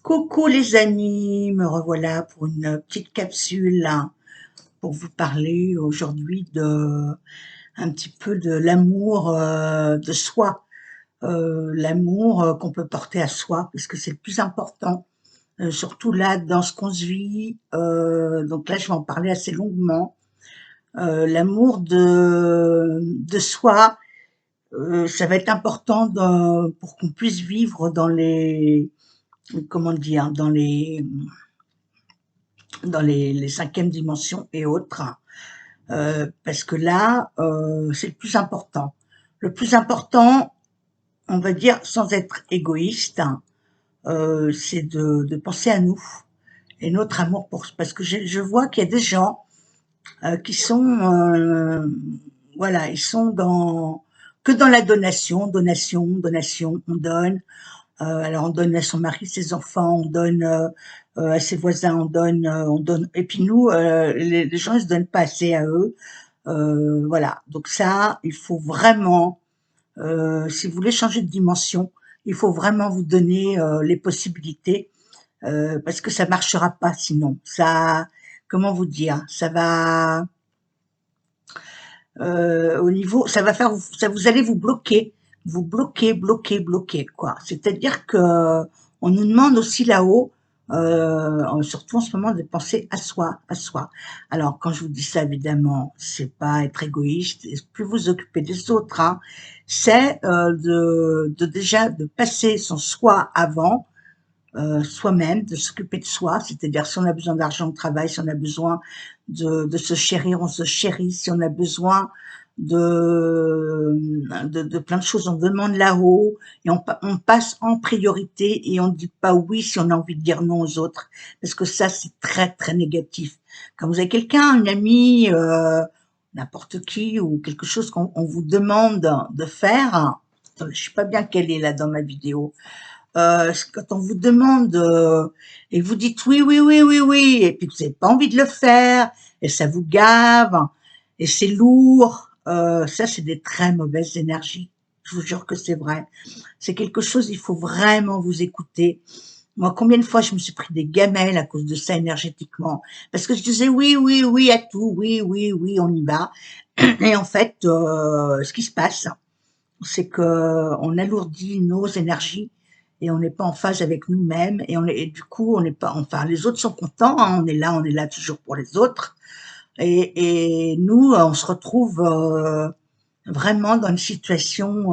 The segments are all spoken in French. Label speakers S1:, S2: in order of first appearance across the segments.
S1: Coucou les amis, me revoilà pour une petite capsule là, pour vous parler aujourd'hui de un petit peu de l'amour de soi, l'amour qu'on peut porter à soi, parce que c'est le plus important, surtout là dans ce qu'on se vit. Donc là, je vais en parler assez longuement. L'amour de soi, ça va être important pour qu'on puisse vivre dans les comment dire, dans les cinquièmes dimensions et autres, parce que là, c'est le plus important. Le plus important, on va dire, sans être égoïste, c'est de penser à nous et notre amour parce que je vois qu'il y a des gens qui sont, voilà, ils sont que dans la donation, donation, donation, on donne. Alors on donne à son mari, ses enfants, on donne à ses voisins, on donne. Et puis nous, les gens, ils se donnent pas assez à eux. Voilà. Donc ça, il faut vraiment, si vous voulez changer de dimension, il faut vraiment vous donner les possibilités, parce que ça marchera pas sinon. Ça, comment vous dire, ça va au niveau, ça va faire, ça vous allez vous bloquer, bloquer, bloquer, quoi. C'est-à-dire que on nous demande aussi là-haut, surtout en ce moment, de penser à soi, à soi. Alors, quand je vous dis ça, évidemment, c'est pas être égoïste, et plus vous occupez des autres, hein, c'est de déjà de passer son soi avant, soi-même, de s'occuper de soi, c'est-à-dire si on a besoin d'argent, on travaille, si on a besoin de se chérir, on se chérit, si on a besoin de plein de choses, on demande là-haut et on passe en priorité et on ne dit pas oui si on a envie de dire non aux autres, parce que ça, c'est très, très négatif. Quand vous avez quelqu'un, une amie, n'importe qui, ou quelque chose qu'on vous demande de faire, attendez, je sais pas bien quelle est là dans ma vidéo, quand on vous demande et vous dites oui, oui, oui, oui, oui, et puis que vous n'avez pas envie de le faire, et ça vous gave, et c'est lourd, ça c'est des très mauvaises énergies. Je vous jure que c'est vrai. C'est quelque chose, il faut vraiment vous écouter. Moi, combien de fois je me suis pris des gamelles à cause de ça énergétiquement, parce que je disais oui, oui, oui à tout, oui, oui, oui, on y va. Et en fait, ce qui se passe, c'est que on alourdit nos énergies et on n'est pas en phase avec nous-mêmes et du coup on n'est pas, enfin les autres sont contents, hein, on est là toujours pour les autres et nous on se retrouve vraiment dans une situation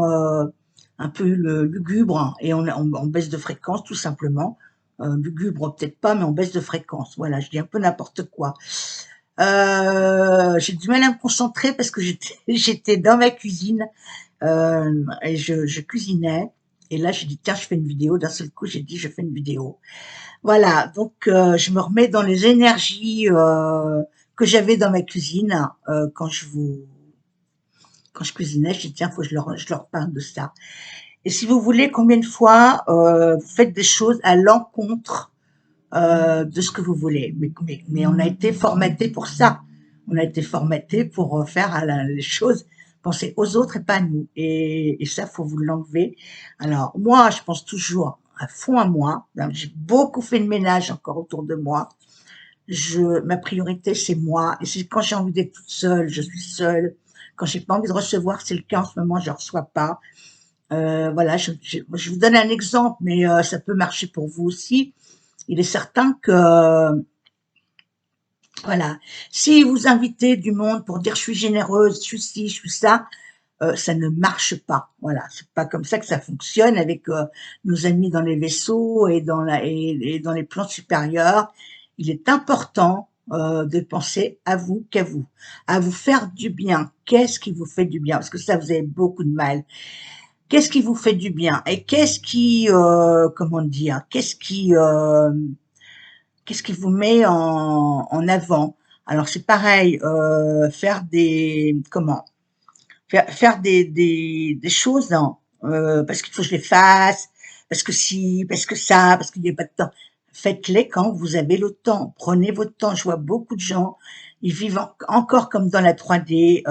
S1: un peu lugubre, hein, et on baisse de fréquence tout simplement. Lugubre peut-être pas, mais on baisse de fréquence. Voilà, je dis un peu n'importe quoi. J'ai du mal à me concentrer parce que j'étais dans ma cuisine, et je cuisinais. Et là, j'ai dit, tiens, je fais une vidéo. D'un seul coup, j'ai dit, je fais une vidéo. Voilà, donc je me remets dans les énergies que j'avais dans ma cuisine quand je cuisinais. Je dis, tiens, faut que je leur parle de ça. Et si vous voulez, combien de fois vous faites des choses à l'encontre de ce que vous voulez. Mais on a été formaté pour ça. On a été formaté pour faire les choses, penser aux autres et pas à nous. Et ça, faut vous l'enlever. Alors, moi, je pense toujours à fond à moi. J'ai beaucoup fait de ménage encore autour de moi. Ma priorité, c'est moi. Et c'est quand j'ai envie d'être toute seule, je suis seule. Quand j'ai pas envie de recevoir, c'est le cas en ce moment, je reçois pas. Voilà, je vous donne un exemple, mais ça peut marcher pour vous aussi. Il est certain que, voilà, si vous invitez du monde pour dire je suis généreuse, je suis ci, je suis ça, ça ne marche pas. Voilà, c'est pas comme ça que ça fonctionne avec nos amis dans les vaisseaux et dans les plans supérieurs. Il est important de penser à vous qu'à vous, à vous faire du bien. Qu'est-ce qui vous fait du bien? Parce que ça, vous avez beaucoup de mal. Qu'est-ce qui vous fait du bien? Et comment dire, qu'est-ce qui vous met en avant? Alors c'est pareil, faire des choses, hein, parce qu'il faut que je les fasse, parce que si, parce que ça, parce qu'il n'y a pas de temps. Faites-les quand vous avez le temps. Prenez votre temps. Je vois beaucoup de gens, ils vivent encore comme dans la 3D,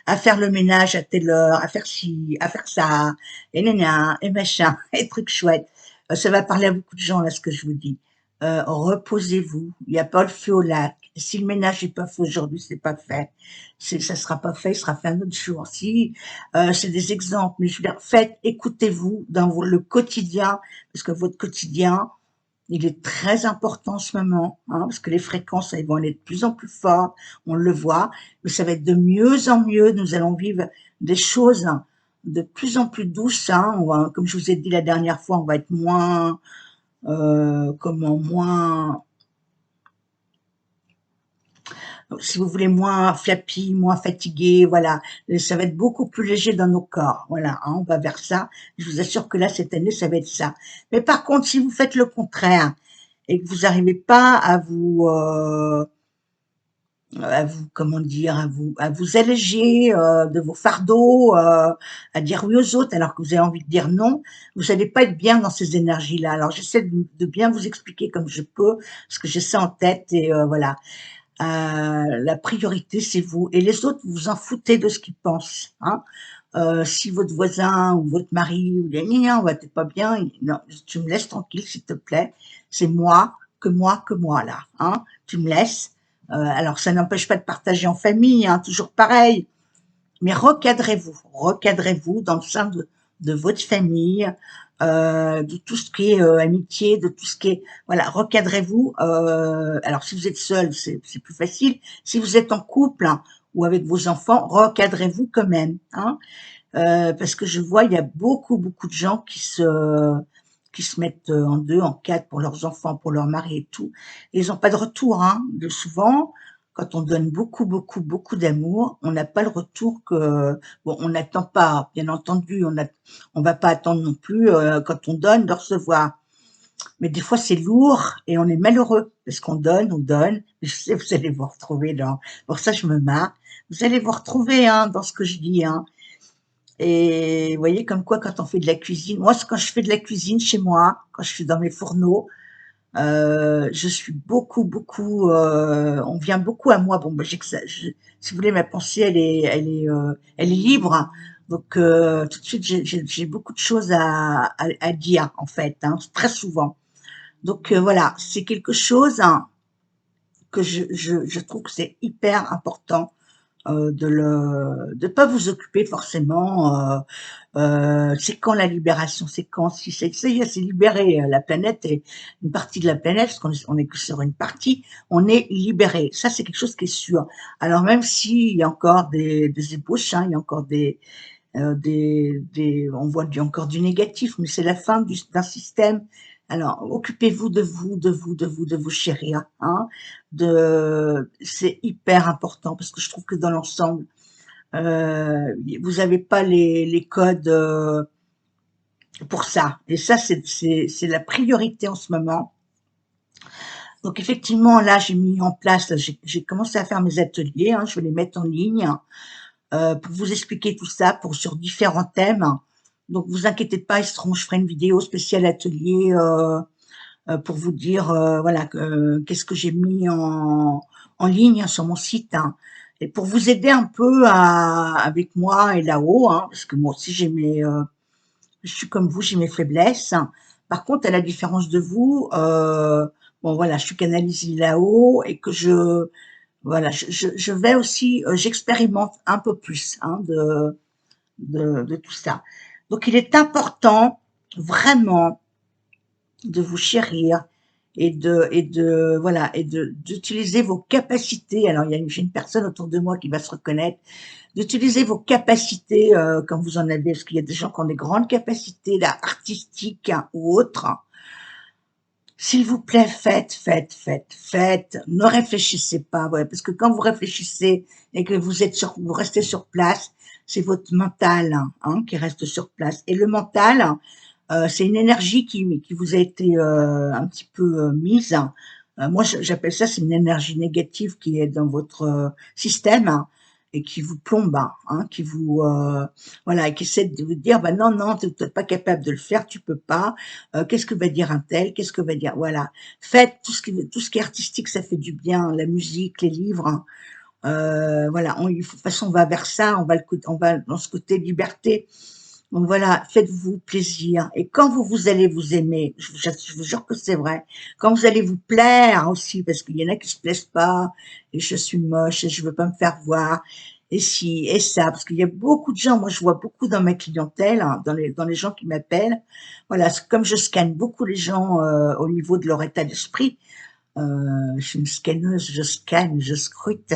S1: à faire le ménage à telle heure, à faire ci, à faire ça, et nana, et machin, et trucs chouettes. Ça va parler à beaucoup de gens là, ce que je vous dis. Reposez-vous, il n'y a pas le feu au lac. Si le ménage n'est pas fait aujourd'hui, c'est pas fait. Ça sera pas fait, il sera fait un autre jour. Si c'est des exemples, mais je veux dire, faites, écoutez-vous dans le quotidien, parce que votre quotidien, il est très important en ce moment, hein, parce que les fréquences, elles vont aller de plus en plus fort, on le voit, mais ça va être de mieux en mieux. Nous allons vivre des choses de plus en plus douces. Hein. Comme je vous ai dit la dernière fois, on va être moins, moins, si vous voulez, moins flappy, moins fatigué, voilà. Ça va être beaucoup plus léger dans nos corps, voilà. Hein, on va vers ça. Je vous assure que là, cette année, ça va être ça. Mais par contre, si vous faites le contraire et que vous n'arrivez pas à vous, comment dire, à vous alléger de vos fardeaux, à dire oui aux autres alors que vous avez envie de dire non, vous n'allez pas être bien dans ces énergies-là. Alors j'essaie de bien vous expliquer comme je peux, parce que j'ai ça en tête et voilà. La priorité, c'est vous. Et les autres, vous vous en foutez de ce qu'ils pensent. Hein. Si votre voisin ou votre mari ou les miens, ouais, t'es pas bien, non, tu me laisses tranquille, s'il te plaît. C'est moi, là. Hein. Tu me laisses. Alors, ça n'empêche pas de partager en famille, hein, toujours pareil. Mais recadrez-vous dans le sein de votre famille, de tout ce qui est amitié, de tout ce qui est, voilà, recadrez-vous. Alors si vous êtes seul, c'est plus facile. Si vous êtes en couple hein, ou avec vos enfants, recadrez-vous quand même, hein, parce que je vois il y a beaucoup de gens qui se mettent en deux, en quatre pour leurs enfants, pour leur mari et tout. Et ils n'ont pas de retour, hein, de souvent. Quand on donne beaucoup d'amour, on n'a pas le retour que bon, on n'attend pas, bien entendu, on va pas attendre non plus quand on donne de recevoir. Mais des fois c'est lourd et on est malheureux parce qu'on donne, on donne. Je sais, vous allez vous retrouver dans. Pour ça, je me marre. Vous allez vous retrouver hein, dans ce que je dis. Hein. Et vous voyez, comme quoi, quand on fait de la cuisine, moi, quand je fais de la cuisine chez moi, quand je suis dans mes fourneaux, je suis on vient beaucoup à moi. Bon, ben, si vous voulez, ma pensée, elle est libre. Hein. Donc, tout de suite, j'ai beaucoup de choses à dire, en fait, hein, très souvent. Donc, voilà, c'est quelque chose hein, que je trouve que c'est hyper important de pas vous occuper forcément. C'est quand la libération, c'est quand si c'est ça y est, c'est libéré. La planète est une partie de la planète, parce on est que sur une partie, on est libéré. Ça, c'est quelque chose qui est sûr. Alors même s'il y a encore des ébauches, hein, il y a encore on voit encore du négatif, mais c'est la fin d'un système. Alors, occupez-vous de vous, de vous chérir, hein. C'est hyper important parce que je trouve que dans l'ensemble, vous avez pas les codes pour ça. Et ça, c'est la priorité en ce moment. Donc effectivement, là, j'ai mis en place, j'ai commencé à faire mes ateliers, hein, je vais les mettre en ligne pour vous expliquer tout ça sur différents thèmes. Donc vous inquiétez pas, je ferai une vidéo spéciale atelier pour vous dire voilà qu'est-ce que j'ai mis en ligne hein, sur mon site. Hein. Et pour vous aider un peu avec moi et là-haut, hein, parce que moi aussi je suis comme vous, j'ai mes faiblesses. Par contre, à la différence de vous, bon voilà, je suis canalisée là-haut et que voilà, je vais aussi, j'expérimente un peu plus hein, de tout ça. Donc, il est important vraiment de vous chérir voilà, d'utiliser vos capacités. Alors, j'ai une personne autour de moi qui va se reconnaître, d'utiliser vos capacités quand vous en avez, parce qu'il y a des gens qui ont des grandes capacités là, artistiques hein, ou autres. S'il vous plaît, faites. Ne réfléchissez pas, ouais, parce que quand vous réfléchissez et que vous restez sur place, c'est votre mental hein, qui reste sur place. Et le mental, c'est une énergie qui vous a été un petit peu mise. Moi, j'appelle ça, c'est une énergie négative qui est dans votre système hein, et qui vous plombe, hein, qui vous voilà, et qui essaie de vous dire, bah non, tu n'es pas capable de le faire, tu peux pas. Qu'est-ce que va dire un tel, qu'est-ce que va dire, voilà. Faites tout ce qui est artistique, ça fait du bien, la musique, les livres. Hein. Voilà, de toute façon, on va vers ça, on va dans ce côté liberté Donc voilà, faites-vous plaisir. Et quand vous allez vous aimer, je vous jure que c'est vrai, quand vous allez vous plaire aussi, parce qu'il y en a qui se plaisent pas, et je suis moche, et je veux pas me faire voir, et si, et ça, parce qu'il y a beaucoup de gens, moi je vois beaucoup dans ma clientèle, hein, dans les gens qui m'appellent, voilà, comme je scanne beaucoup les gens au niveau de leur état d'esprit, je suis une scanneuse, je scanne, je scrute.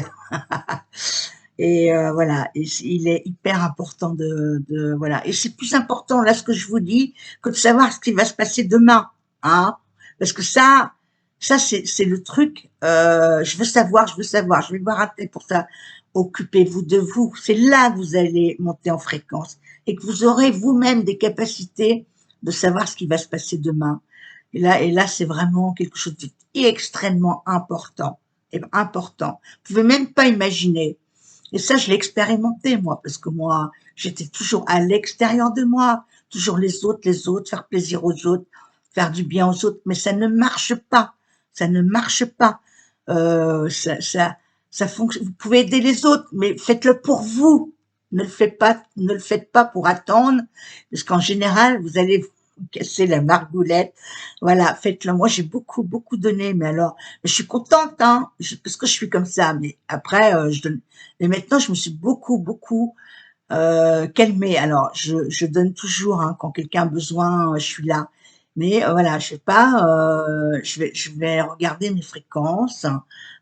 S1: Et voilà, et il est hyper important voilà. Et c'est plus important là ce que je vous dis que de savoir ce qui va se passer demain, hein, parce que ça c'est le truc. Je veux savoir, je veux savoir, je vais voir un tel pour ça. Occupez-vous de vous. C'est là que vous allez monter en fréquence et que vous aurez vous-même des capacités de savoir ce qui va se passer demain. Et là, c'est vraiment quelque chose d'extrêmement important. Et important. Vous pouvez même pas imaginer. Et ça, je l'ai expérimenté, moi, parce que moi, j'étais toujours à l'extérieur de moi, toujours les autres, faire plaisir aux autres, faire du bien aux autres, mais ça ne marche pas. Ça ne marche pas. Ça fonctionne. Vous pouvez aider les autres, mais faites-le pour vous. Ne le faites pas pour attendre, parce qu'en général, vous allez vous casser la margoulette. Voilà, faites-le. Moi, j'ai beaucoup, beaucoup donné, mais alors, je suis contente, hein, parce que je suis comme ça. Mais après, je donne. Mais maintenant, je me suis beaucoup, beaucoup calmée. Alors, je donne toujours, hein, quand quelqu'un a besoin, je suis là. Mais voilà, je sais pas, je vais regarder mes fréquences,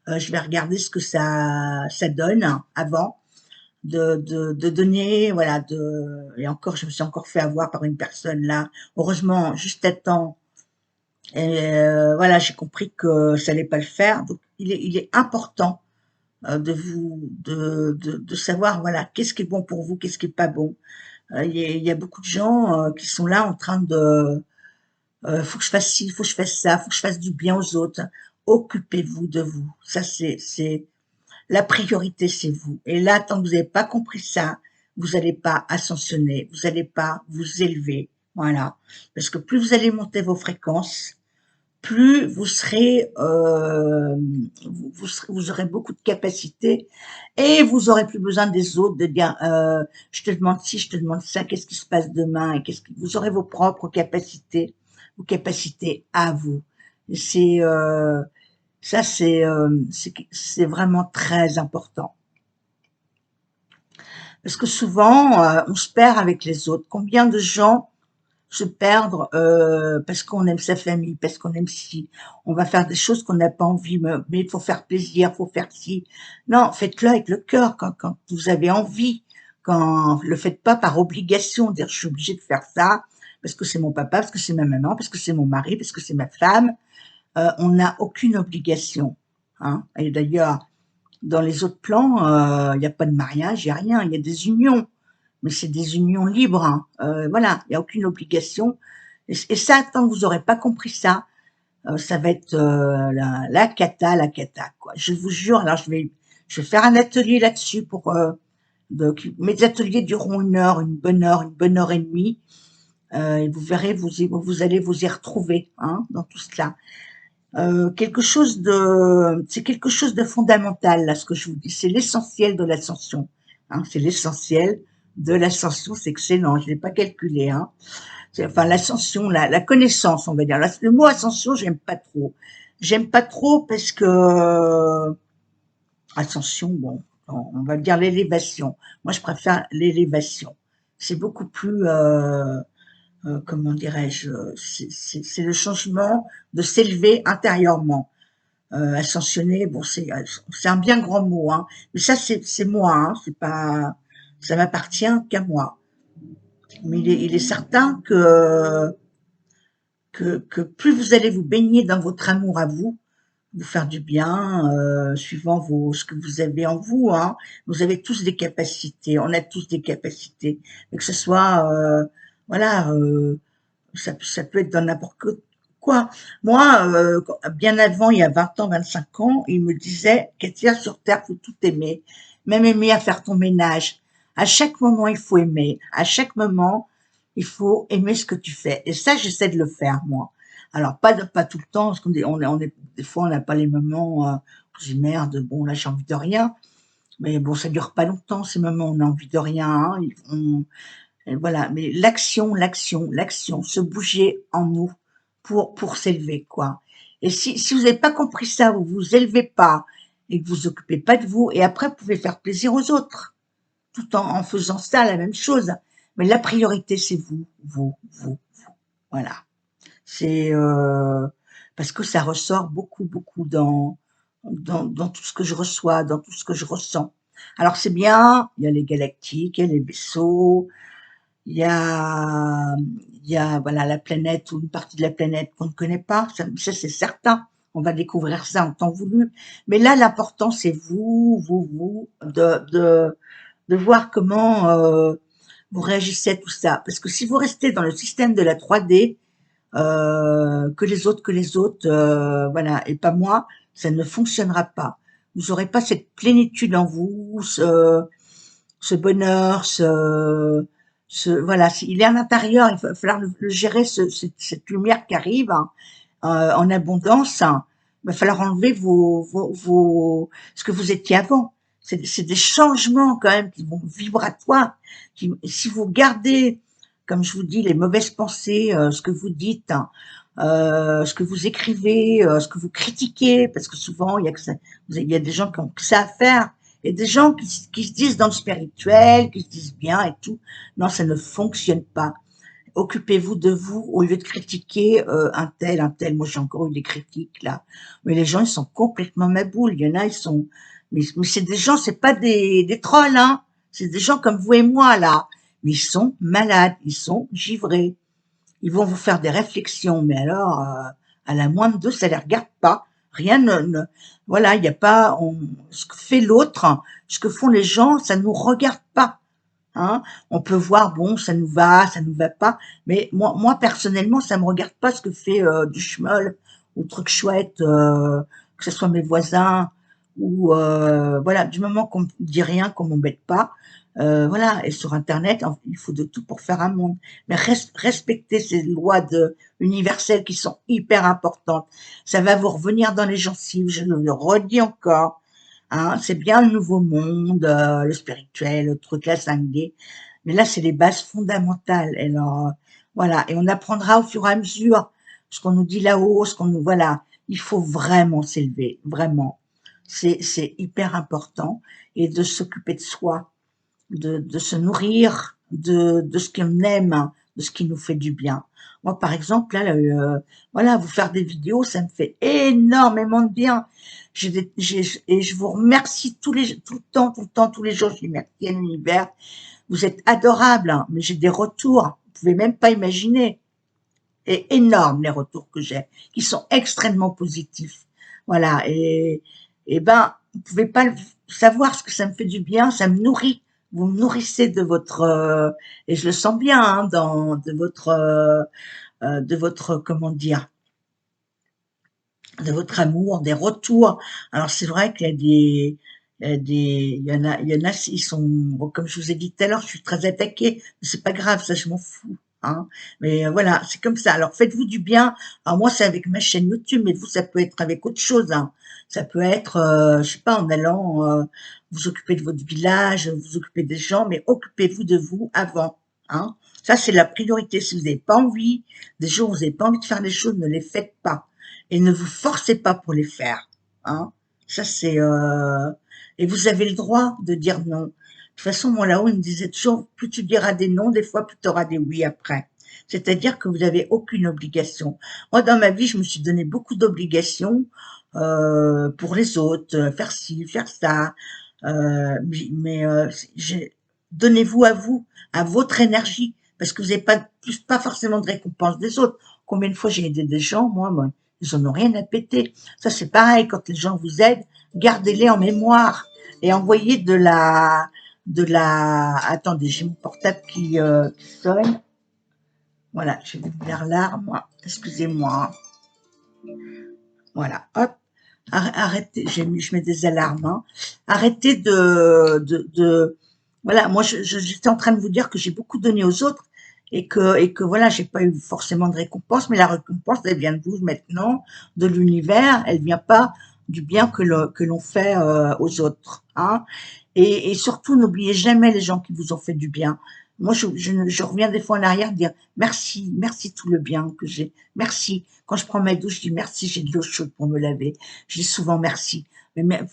S1: je vais regarder ce que ça donne, hein, avant de donner, voilà, et encore, je me suis encore fait avoir par une personne là. Heureusement, juste à temps. Et voilà, j'ai compris que ça allait pas le faire. Donc, il est important de savoir, voilà, qu'est-ce qui est bon pour vous, qu'est-ce qui est pas bon. Il y a beaucoup de gens qui sont là en train de, faut que je fasse ci, faut que je fasse ça, faut que je fasse du bien aux autres. Occupez-vous de vous. Ça, c'est la priorité, c'est vous. Et là, tant que vous n'avez pas compris ça, vous n'allez pas ascensionner, vous n'allez pas vous élever. Voilà. Parce que plus vous allez monter vos fréquences, plus vous serez, vous aurez beaucoup de capacités et vous aurez plus besoin des autres de dire, je te demande ci, je te demande ça, qu'est-ce qui se passe demain et vous aurez vos capacités à vous. Et ça, c'est vraiment très important. Parce que souvent, on se perd avec les autres. Combien de gens se perdre parce qu'on aime sa famille, parce qu'on aime ci. On va faire des choses qu'on n'a pas envie, mais il faut faire plaisir, il faut faire ci. Non, faites-le avec le cœur quand vous avez envie. Quand le faites pas par obligation, dire je suis obligé de faire ça parce que c'est mon papa, parce que c'est ma maman, parce que c'est mon mari, parce que c'est ma femme. On n'a aucune obligation. Hein. Et d'ailleurs, dans les autres plans, il n'y a pas de mariage, il n'y a rien, il y a des unions mais c'est des unions libres. Hein. Voilà, il n'y a aucune obligation. Et ça, tant que vous n'aurez pas compris ça, ça va être la cata, la cata. Quoi. Je vous jure, alors je vais faire un atelier là-dessus pour mes ateliers dureront une bonne heure et demie. Et vous verrez, vous allez vous y retrouver hein, dans tout cela. C'est quelque chose de fondamental là, ce que je vous dis. C'est l'essentiel de l'ascension. Hein, c'est l'essentiel de l'ascension. C'est excellent. Je l'ai pas calculé. Hein. Enfin, l'ascension, la connaissance, on va dire. Le mot ascension, j'aime pas trop. J'aime pas trop parce que ascension, bon, on va dire l'élévation. Moi, je préfère l'élévation. C'est beaucoup plus comment dirais-je, c'est le changement de s'élever intérieurement. Ascensionner, bon, c'est un bien grand mot, hein. Mais ça, c'est moi, hein. C'est pas, ça m'appartient qu'à moi. Mais il est certain que plus vous allez vous baigner dans votre amour à vous, vous faire du bien, suivant ce que vous avez en vous, hein. Vous avez tous des capacités, on a tous des capacités, mais que ce soit, voilà, ça peut être dans n'importe quoi. Moi, bien avant, il y a 20 ans, 25 ans, il me disait, Katia, sur Terre, faut tout aimer, même aimer à faire ton ménage. À chaque moment, il faut aimer. À chaque moment, il faut aimer ce que tu fais. Et ça, j'essaie de le faire, moi. Alors, pas tout le temps, parce des fois, on n'a pas les moments, on se dit, merde, bon, là, j'ai envie de rien. Mais bon, ça dure pas longtemps, ces moments, on a envie de rien, hein. Et voilà, mais l'action, l'action, l'action, se bouger en nous pour s'élever, quoi. Et si vous n'avez pas compris ça, vous vous élevez pas et que vous occupez pas de vous, et après vous pouvez faire plaisir aux autres, tout en faisant ça la même chose. Mais la priorité, c'est vous, vous, vous, vous. Voilà. C'est parce que ça ressort beaucoup, beaucoup dans tout ce que je reçois, dans tout ce que je ressens. Alors c'est bien, il y a les galactiques, il y a les vaisseaux, il y a, il y a voilà la planète ou une partie de la planète qu'on ne connaît pas, ça c'est certain. On va découvrir ça en temps voulu. Mais là, l'important, c'est vous, vous, de voir comment vous réagissez à tout ça. Parce que si vous restez dans le système de la 3D, que les autres, voilà, et pas moi, ça ne fonctionnera pas. Vous aurez pas cette plénitude en vous, ce bonheur, voilà, il est à l'intérieur, il va falloir le gérer, cette lumière qui arrive hein, en abondance. Hein. Il va falloir enlever ce que vous étiez avant. C'est des changements quand même qui vont vibratoires. Si vous gardez, comme je vous dis, les mauvaises pensées, ce que vous dites, hein, ce que vous écrivez, ce que vous critiquez, parce que souvent il y a des gens qui ont que ça à faire et des gens qui se disent dans le spirituel, qui se disent bien et tout. Non, ça ne fonctionne pas. Occupez-vous de vous au lieu de critiquer un tel, un tel. Moi, j'ai encore eu des critiques là. Mais les gens, ils sont complètement maboules. Il y en a, ils sont... Mais c'est des gens, c'est pas des trolls, hein. C'est des gens comme vous et moi là. Mais ils sont malades, ils sont givrés. Ils vont vous faire des réflexions, mais alors, à la moindre d'eux, ça les regarde pas. Rien voilà, il n'y a pas, ce que fait l'autre, ce que font les gens, ça nous regarde pas. Hein. On peut voir, bon, ça nous va pas, mais moi personnellement, ça me regarde pas ce que fait du schmoll ou truc chouette, que ce soit mes voisins ou voilà, du moment qu'on me dit rien, qu'on m'embête pas, voilà. Et sur Internet, il faut de tout pour faire un monde, mais respecter ces lois universelles qui sont hyper importantes. Ça va vous revenir dans les gencives, je le redis encore. Hein, c'est bien le nouveau monde, le spirituel, le truc, la 5D. Mais là, c'est les bases fondamentales. Et alors, voilà. Et on apprendra au fur et à mesure ce qu'on nous dit là-haut, ce qu'on nous, voilà. Il faut vraiment s'élever, vraiment. C'est hyper important. Et de s'occuper de soi, de se nourrir de ce qu'on aime, de ce qui nous fait du bien. Moi, par exemple, là, voilà, vous faire des vidéos, ça me fait énormément de bien. Et je vous remercie tout le temps, tout le temps, tous les jours. Je dis merci à l'univers. Vous êtes adorables, hein, mais j'ai des retours. Vous pouvez même pas imaginer. Et énormes les retours que j'ai, qui sont extrêmement positifs. Voilà. Et ben, vous pouvez pas savoir ce que ça me fait du bien. Ça me nourrit. Vous me nourrissez de votre et je le sens bien hein, de votre comment dire de votre amour, des retours. Alors c'est vrai qu'il y a il y en a, ils sont, bon, comme je vous ai dit tout à l'heure, je suis très attaquée, mais c'est pas grave, ça je m'en fous. Hein. Mais voilà, c'est comme ça. Alors faites-vous du bien. Alors moi c'est avec ma chaîne YouTube, mais vous ça peut être avec autre chose. Hein. Ça peut être, je sais pas, en allant vous occuper de votre village, vous occuper des gens, mais occupez-vous de vous avant. Hein. Ça c'est la priorité. Si vous n'avez pas envie, des jours où vous n'avez pas envie de faire les choses, ne les faites pas et ne vous forcez pas pour les faire. Hein. Ça, c'est... Et vous avez le droit de dire non. De toute façon, moi, là-haut, il me disait toujours, plus tu diras des non, des fois, plus tu auras des oui après. C'est-à-dire que vous n'avez aucune obligation. Moi, dans ma vie, je me suis donné beaucoup d'obligations pour les autres, faire ci, faire ça. Mais donnez-vous, à votre énergie, parce que vous n'avez pas forcément de récompense des autres. Combien de fois j'ai aidé des gens, moi, ils en ont rien à péter. Ça, c'est pareil, quand les gens vous aident, gardez-les en mémoire et envoyez attendez, j'ai mon portable qui sonne. Voilà, j'ai ouvert l'arme, excusez-moi. Voilà, hop, arrêtez, je mets des alarmes. Hein. Arrêtez voilà, moi, j'étais en train de vous dire que j'ai beaucoup donné aux autres et que voilà, j'ai pas eu forcément de récompense, mais la récompense, elle vient de vous maintenant, de l'univers, elle vient pas du bien que l'on fait aux autres. Hein. Et surtout, n'oubliez jamais les gens qui vous ont fait du bien. Moi, je reviens des fois en arrière, dire merci, merci tout le bien que j'ai, merci. Quand je prends ma douche, je dis merci, j'ai de l'eau chaude pour me laver. Je dis souvent merci.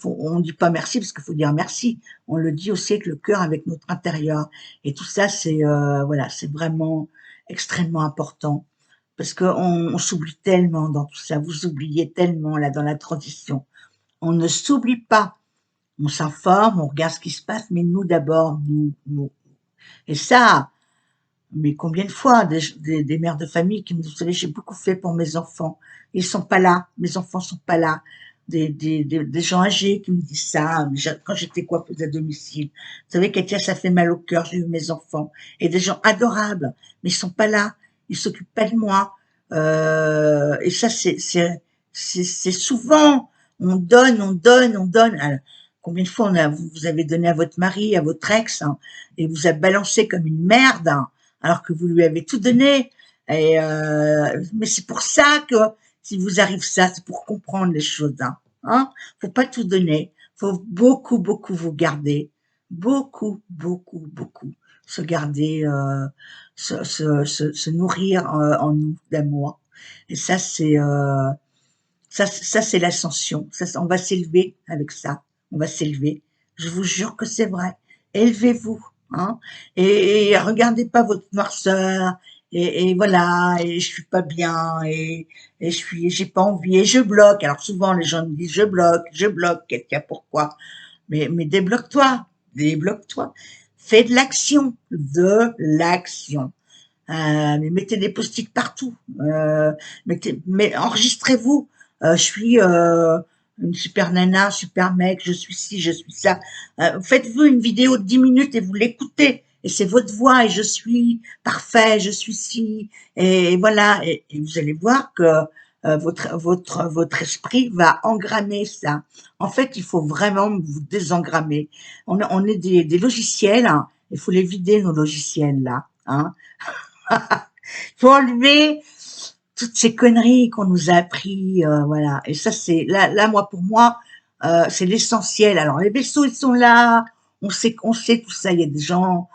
S1: On dit pas merci parce qu'il faut dire merci. On le dit aussi avec le cœur, avec notre intérieur. Et tout ça, c'est voilà, c'est vraiment extrêmement important parce qu'on s'oublie tellement dans tout ça. Vous oubliez tellement là dans la transition. On ne s'oublie pas. On s'informe, on regarde ce qui se passe, mais nous d'abord, nous. Et ça, mais combien de fois des mères de famille qui me disent, vous savez, j'ai beaucoup fait pour mes enfants. Ils sont pas là, mes enfants sont pas là. Des gens âgés qui me disent ça, quand j'étais coiffeuse à domicile. Vous savez, Katia, ça fait mal au cœur, j'ai eu mes enfants. Et des gens adorables, mais ils sont pas là. Ils s'occupent pas de moi. Et ça, c'est souvent, on donne, on donne, on donne. Alors, combien de fois vous avez donné à votre mari, à votre ex, hein, et vous a balancé comme une merde, hein, alors que vous lui avez tout donné. Et mais c'est pour ça que si vous arrive ça, c'est pour comprendre les choses. Hein. Faut pas tout donner. Faut beaucoup, beaucoup vous garder. Beaucoup, beaucoup, beaucoup. Se garder, se nourrir en nous d'amour. Et ça, ça c'est l'ascension. On va s'élever avec ça. On va s'élever. Je vous jure que c'est vrai. Élevez-vous, hein. Et regardez pas votre noirceur. Et voilà. Et je suis pas bien. Et j'ai pas envie. Et je bloque. Alors souvent les gens me disent je bloque. Quelqu'un pourquoi? Mais débloque-toi. Débloque-toi. Fais de l'action. De l'action. Mais mettez des post-it partout. Mais enregistrez-vous. Je suis une super nana, super mec, je suis ci, je suis ça. Faites-vous une vidéo de 10 minutes et vous l'écoutez. Et c'est votre voix et je suis parfait, je suis ci. Et voilà. Et vous allez voir que votre esprit va engrammer ça. En fait, il faut vraiment vous désengrammer. On est des logiciels. Hein. Il faut les vider, nos logiciels là. Hein. Faut enlever toutes ces conneries qu'on nous a appris, voilà. Et ça, c'est là, moi, pour moi, c'est l'essentiel. Alors, les vaisseaux, ils sont là. On sait tout ça. Il y a des gens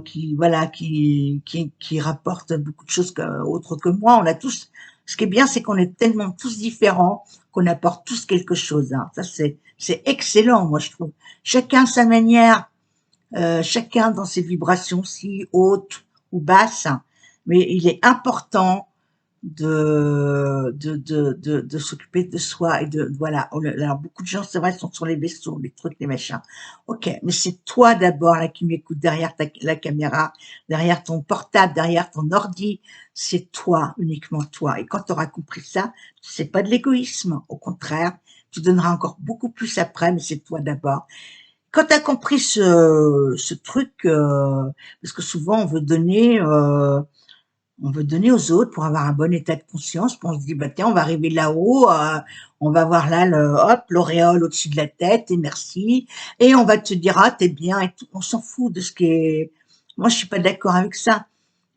S1: qui, voilà, qui rapportent beaucoup de choses autres que moi. On a tous. Ce qui est bien, c'est qu'on est tellement tous différents qu'on apporte tous quelque chose. Hein. Ça, c'est excellent, moi, je trouve. Chacun sa manière, chacun dans ses vibrations, si hautes ou basses, mais il est important de s'occuper de soi et de voilà. Alors beaucoup de gens, c'est vrai, sont sur les vaisseaux, les trucs, les machins. Ok, mais c'est toi d'abord là qui m'écoute derrière la caméra, derrière ton portable, derrière ton ordi. C'est toi, uniquement toi. Et quand tu auras compris ça, c'est pas de l'égoïsme. Au contraire, tu donneras encore beaucoup plus après, mais c'est toi d'abord. Quand tu as compris ce truc, parce que souvent on veut donner aux autres pour avoir un bon état de conscience, puis on se dit bah tiens, on va arriver là-haut, on va voir là l'auréole au-dessus de la tête et merci, et on va te dire ah t'es bien et tout. On s'en fout de ce qui est. Moi je suis pas d'accord avec ça.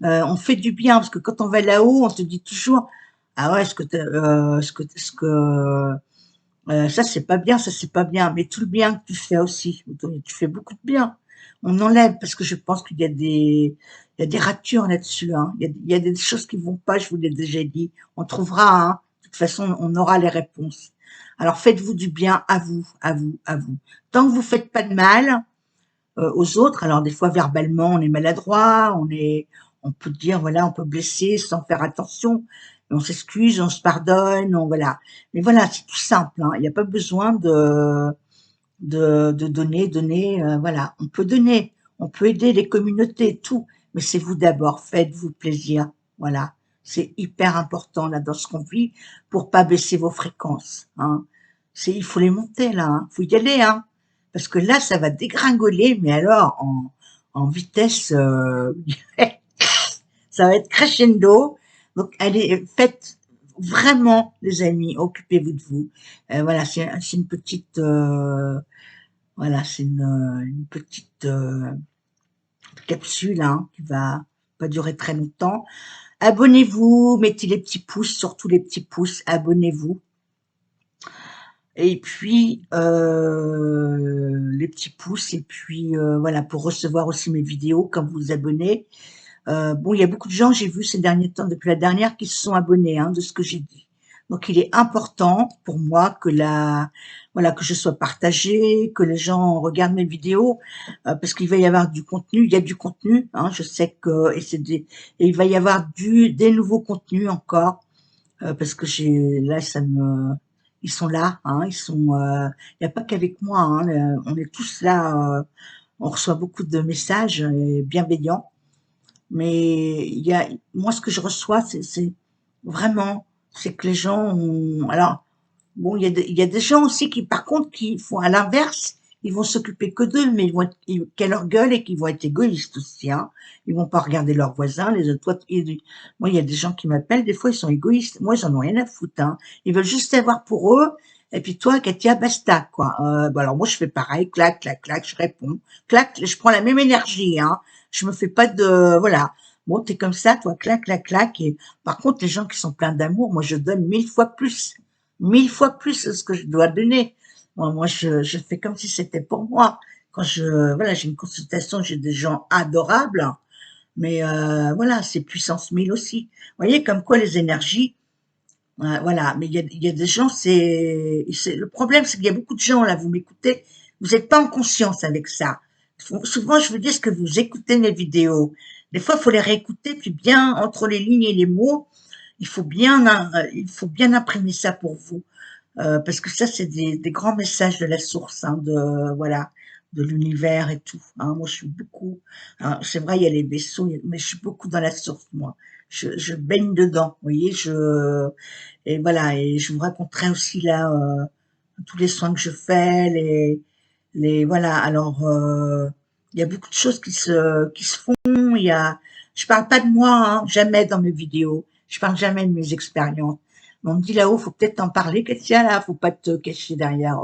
S1: On fait du bien parce que quand on va là-haut, on se dit toujours ah ouais ça c'est pas bien, ça c'est pas bien, mais tout le bien que tu fais aussi, tu fais beaucoup de bien. On enlève parce que je pense qu'il y a il y a des ratures là-dessus, hein. Il y a des choses qui vont pas, je vous l'ai déjà dit. On trouvera, hein. De toute façon, on aura les réponses. Alors faites-vous du bien à vous, à vous, à vous. Tant que vous faites pas de mal aux autres, alors des fois verbalement on est maladroit, on peut dire voilà, on peut blesser sans faire attention, on s'excuse, on se pardonne, on voilà. Mais voilà, c'est tout simple, hein. Il n'y a pas besoin de donner, voilà. On peut donner, on peut aider les communautés, tout, mais c'est vous d'abord, faites-vous plaisir, voilà. C'est hyper important là dans ce qu'on vit pour pas baisser vos fréquences, hein. Il faut les monter là, hein. Faut y aller, hein. Parce que là, ça va dégringoler, mais alors en vitesse, ça va être crescendo. Donc, allez, faites vraiment, les amis, occupez-vous de vous. Voilà, c'est une petite, voilà, c'est une petite capsule hein, qui va pas durer très longtemps. Abonnez-vous, mettez les petits pouces, surtout les petits pouces, abonnez-vous. Et puis, les petits pouces et puis, voilà, pour recevoir aussi mes vidéos quand vous vous abonnez. Bon, il y a beaucoup de gens, j'ai vu ces derniers temps, depuis la dernière, qui se sont abonnés, hein, de ce que j'ai dit. Donc, il est important pour moi que voilà, que je sois partagée, que les gens regardent mes vidéos, parce qu'il va y avoir du contenu. Il y a du contenu, hein, je sais que, et il va y avoir des nouveaux contenus encore, parce que là, ils sont là, hein, il n'y a pas qu'avec moi, hein, on est tous là, on reçoit beaucoup de messages bienveillants. Mais moi, ce que je reçois, c'est vraiment, c'est que les gens ont, alors, bon, il y a des gens aussi qui, par contre, qui font à l'inverse, ils vont s'occuper que d'eux, mais qu'à leur gueule et qui vont être égoïstes aussi, hein. Ils vont pas regarder leurs voisins, les autres. Moi, il y a des gens qui m'appellent, des fois, ils sont égoïstes. Moi, ils en ont rien à foutre, hein. Ils veulent juste savoir pour eux. Et puis toi, Katia, basta, quoi. Bah alors moi, je fais pareil, clac, clac, clac, je réponds, clac, je prends la même énergie, hein. Je me fais pas de, voilà. Bon, t'es comme ça, toi, clac, clac, clac. Et par contre, les gens qui sont pleins d'amour, moi, je donne 1000 fois plus. 1000 fois plus ce que je dois donner. Moi, je fais comme si c'était pour moi. Voilà, j'ai une consultation, j'ai des gens adorables, mais voilà, c'est puissance 1000 aussi. Vous voyez, comme quoi les énergies, voilà. Mais il y a des gens, le problème, c'est qu'il y a beaucoup de gens là. Vous m'écoutez, vous n'êtes pas en conscience avec ça. Souvent, je vous dis ce que vous écoutez mes vidéos. Des fois, il faut les réécouter, puis bien entre les lignes et les mots, il faut bien imprimer ça pour vous. Parce que ça, c'est des grands messages de la source, hein, voilà, de l'univers et tout, hein. Moi, je suis beaucoup, hein, c'est vrai, il y a les vaisseaux, mais je suis beaucoup dans la source, moi. Je baigne dedans, vous voyez, et voilà, et je vous raconterai aussi là, tous les soins que je fais, voilà. Alors, il y a beaucoup de choses qui se font. Je parle pas de moi, hein, jamais dans mes vidéos. Je parle jamais de mes expériences. On me dit là-haut, faut peut-être en parler, Katia, là, faut pas te cacher derrière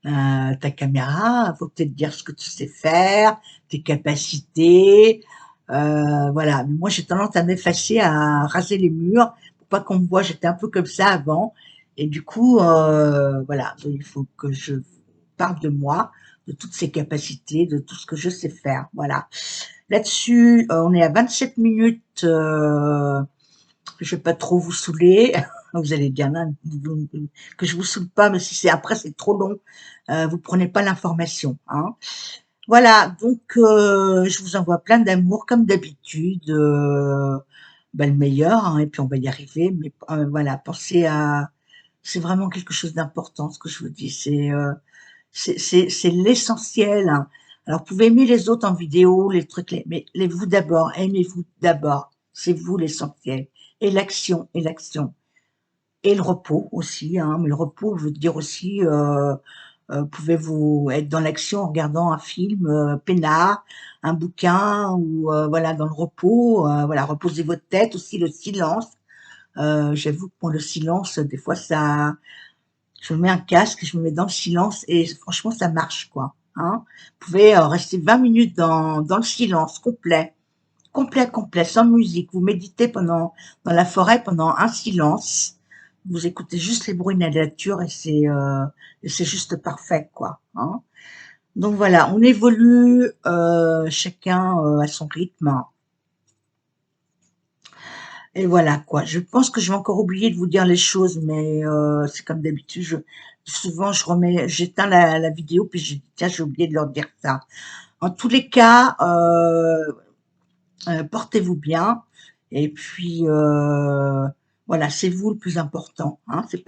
S1: ta caméra, faut peut-être dire ce que tu sais faire, tes capacités, voilà. Mais moi, j'ai tendance à m'effacer, à raser les murs, pour pas qu'on me voit. J'étais un peu comme ça avant, et du coup, voilà, il faut que je parle de moi, de toutes ces capacités, de tout ce que je sais faire, voilà. Là-dessus, on est à 27 minutes. Je vais pas trop vous saouler. Vous allez dire non, que je vous saoule pas, mais si c'est après c'est trop long, vous prenez pas l'information, hein. Voilà, donc je vous envoie plein d'amour comme d'habitude, le meilleur, hein, et puis on va y arriver. Mais voilà, pensez à, c'est vraiment quelque chose d'important ce que je vous dis. C'est l'essentiel, hein. Alors, vous pouvez aimer les autres en vidéo, les trucs, mais vous d'abord, aimez-vous d'abord. C'est vous l'essentiel. Et l'action, et l'action. Et le repos aussi, hein. Mais le repos veut dire aussi, pouvez-vous être dans l'action en regardant un film peinard, un bouquin, ou voilà, dans le repos, voilà, reposez votre tête, aussi le silence. J'avoue que pour le silence, des fois, je me mets un casque, je me mets dans le silence et franchement, ça marche, quoi, hein. Vous pouvez rester 20 minutes dans le silence complet, complet, complet, sans musique. Vous méditez dans la forêt pendant un silence. Vous écoutez juste les bruits de la nature et c'est juste parfait, quoi, hein. Donc voilà, on évolue, chacun à son rythme. Et voilà quoi. Je pense que je vais encore oublier de vous dire les choses, mais c'est comme d'habitude. Souvent, j'éteins la vidéo, puis je dis tiens, j'ai oublié de leur dire ça. En tous les cas, portez-vous bien. Et puis voilà, c'est vous le plus important, hein. C'est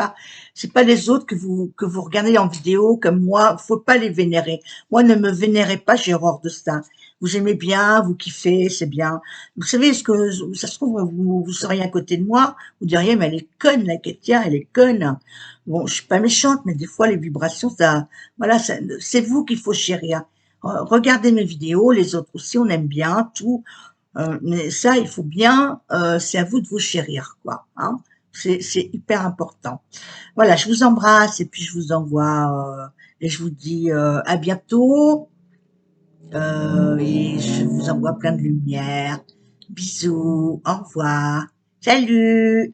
S1: pas les autres que vous regardez en vidéo comme moi. Faut pas les vénérer. Moi, ne me vénérez pas, j'ai horreur de ça. Vous aimez bien, vous kiffez, c'est bien. Vous savez ce que ça se trouve, vous seriez à côté de moi, vous diriez mais elle est conne la Katia, elle est conne. Bon, je suis pas méchante, mais des fois les vibrations, voilà, c'est vous qu'il faut chérir. Regardez mes vidéos, les autres aussi, on aime bien tout. Mais ça, il faut bien, c'est à vous de vous chérir, quoi, hein. C'est hyper important. Voilà, je vous embrasse et puis je vous envoie, et je vous dis à bientôt. Et je vous envoie plein de lumière. Bisous, au revoir. Salut!